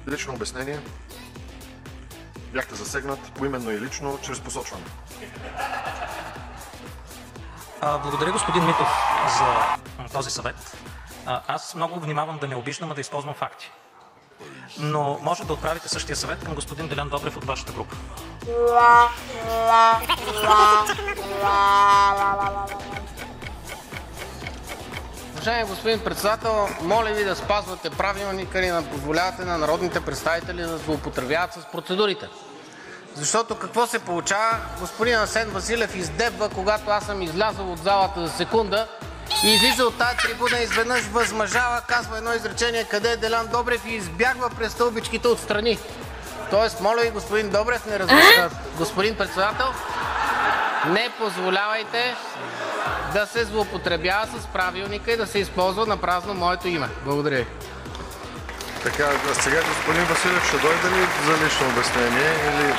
Лично обяснение. Бяхте засегнат поименно и лично, чрез посочване. Благодаря, господин Митов, за този съвет. Аз много внимавам да не обиждам, а да използвам факти. Но може да отправите същия съвет към господин Делян Добрев от вашата група. Уважаеми господин председател, моля ви да спазвате правилника и да позволявате на народните представители да злоупотребяват с процедурите. Защото какво се получава? Господин Асен Василев издебва, когато аз съм излязъл от залата за секунда и излиза от тази трибуна, изведнъж възмъжава, казва едно изречение: къде е Делян Добрев, и избягва през стълбичките отстрани. Тоест, моля ви, господин Добрев, господин председател, не позволявайте да се злоупотребява с правилника и да се използва на празно моето име. Благодаря ви. Така, сега господин Василев ще дойде ли за лично обяснение или...